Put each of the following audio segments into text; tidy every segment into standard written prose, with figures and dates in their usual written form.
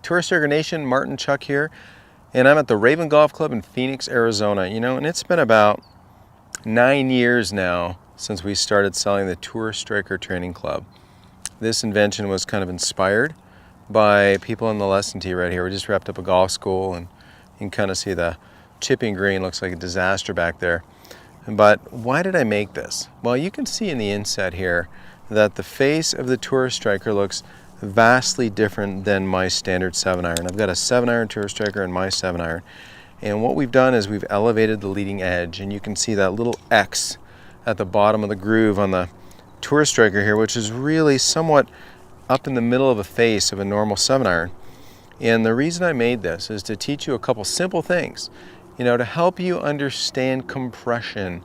Tour Striker Nation, Martin Chuck here, and I'm at the Raven Golf Club in Phoenix, Arizona. And it's been about 9 years now since we started selling the Tour Striker Training Club. This invention was kind of inspired by people in the lesson tee right here. We just wrapped up a golf school, and you can kind of see the chipping green looks like a disaster back there. But why did I make this? Well, you can see in the inset here that the face of the Tour Striker looks vastly different than my standard 7-iron. I've got a 7-iron Tour Striker and my 7-iron. And what we've done is we've elevated the leading edge, and you can see that little X at the bottom of the groove on the Tour Striker here, which is really somewhat up in the middle of a face of a normal 7-iron. And the reason I made this is to teach you a couple simple things, to help you understand compression,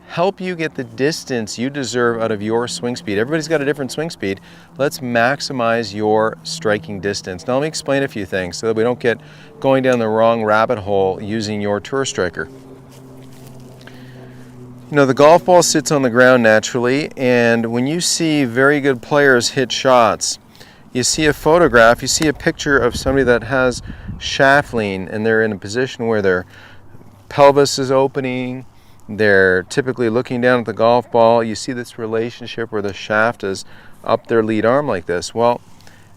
help you get the distance you deserve out of your swing speed. Everybody's got a different swing speed. Let's maximize your striking distance. Now let me explain a few things so that we don't get going down the wrong rabbit hole using your Tour Striker. The golf ball sits on the ground naturally, and when you see very good players hit shots, you see a photograph, you see a picture of somebody that has shaft lean, and they're in a position where their pelvis is opening. They're typically looking down at the golf ball. You see this relationship where the shaft is up their lead arm like this. Well,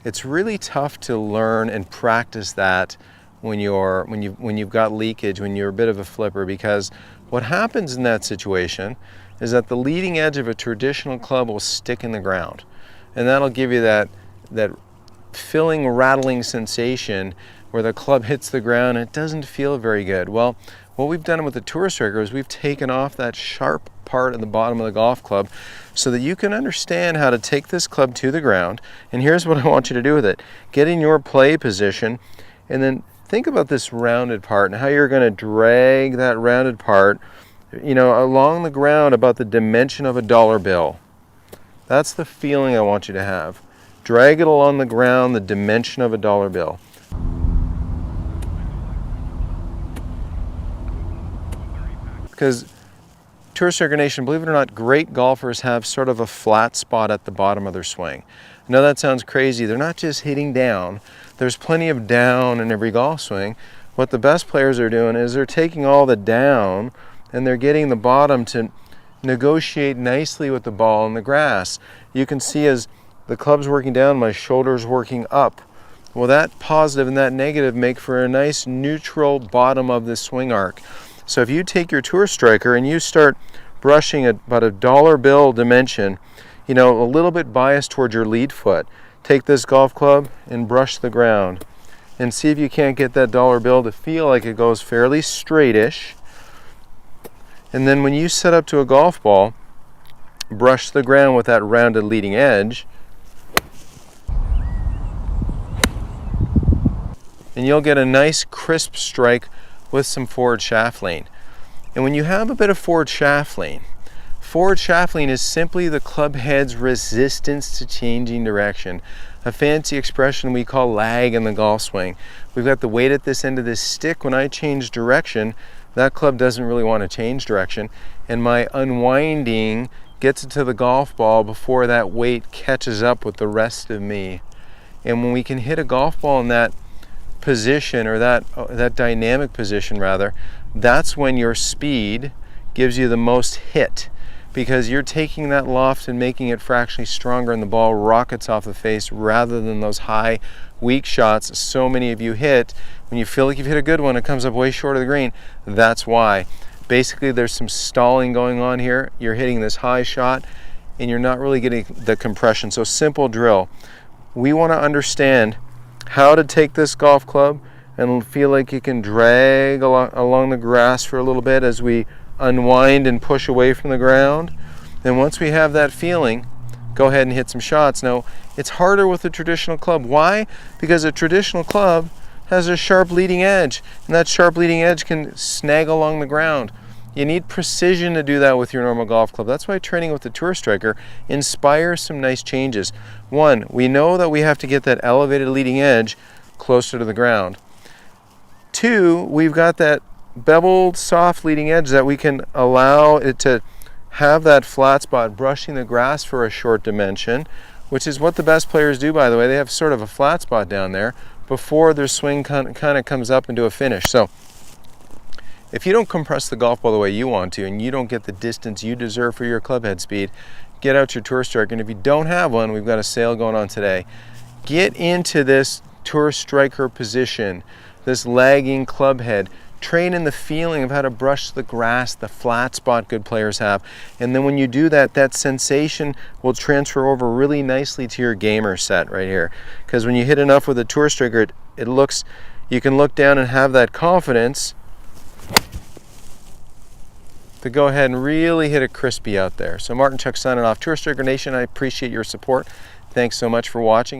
it's really tough to learn and practice that when you've got leakage, when you're a bit of a flipper, because what happens in that situation is that the leading edge of a traditional club will stick in the ground, and that'll give you that filling, rattling sensation where the club hits the ground and it doesn't feel very good. Well, what we've done with the Tour Striker is we've taken off that sharp part at the bottom of the golf club so that you can understand how to take this club to the ground. And here's what I want you to do with it. Get in your play position, and then think about this rounded part and how you're going to drag that rounded part, along the ground about the dimension of a dollar bill. That's the feeling I want you to have. Drag it along the ground the dimension of a dollar bill. Because Tour Striker Nation, believe it or not, great golfers have sort of a flat spot at the bottom of their swing. I know that sounds crazy. They're not just hitting down. There's plenty of down in every golf swing. What the best players are doing is they're taking all the down and they're getting the bottom to negotiate nicely with the ball in the grass. You can see as the club's working down, my shoulder's working up. Well, that positive and that negative make for a nice neutral bottom of the swing arc. So if you take your Tour Striker and you start brushing about a dollar bill dimension, a little bit biased towards your lead foot, take this golf club and brush the ground and see if you can't get that dollar bill to feel like it goes fairly straightish. And then when you set up to a golf ball, brush the ground with that rounded leading edge, and you'll get a nice crisp strike with some forward shaft lean. And when you have a bit of forward shaft lean is simply the club head's resistance to changing direction. A fancy expression we call lag in the golf swing. We've got the weight at this end of this stick. When I change direction, that club doesn't really want to change direction, and my unwinding gets it to the golf ball before that weight catches up with the rest of me. And when we can hit a golf ball in that position, or that dynamic position rather, that's when your speed gives you the most hit, because you're taking that loft and making it fractionally stronger and the ball rockets off the face rather than those high weak shots so many of you hit. When you feel like you've hit a good one, it comes up way short of the green. That's why. Basically there's some stalling going on here. You're hitting this high shot and you're not really getting the compression. So simple drill. We want to understand how to take this golf club and feel like you can drag along the grass for a little bit as we unwind and push away from the ground. Then once we have that feeling, go ahead and hit some shots. Now, it's harder with a traditional club. Why? Because a traditional club has a sharp leading edge, and that sharp leading edge can snag along the ground. You need precision to do that with your normal golf club. That's why training with the Tour Striker inspires some nice changes. One, we know that we have to get that elevated leading edge closer to the ground. Two, we've got that beveled, soft leading edge that we can allow it to have that flat spot brushing the grass for a short dimension, which is what the best players do, by the way. They have sort of a flat spot down there, before their swing kind of comes up into a finish. So if you don't compress the golf ball the way you want to, and you don't get the distance you deserve for your club head speed, get out your Tour Striker. And if you don't have one, we've got a sale going on today. Get into this Tour Striker position, this lagging club head. Train in the feeling of how to brush the grass, the flat spot good players have. And then when you do that, that sensation will transfer over really nicely to your gamer set right here. Because when you hit enough with a Tour Striker, it looks, you can look down and have that confidence to go ahead and really hit it crispy out there. So Martin Chuck signing off. Tour Striker Nation, I appreciate your support. Thanks so much for watching.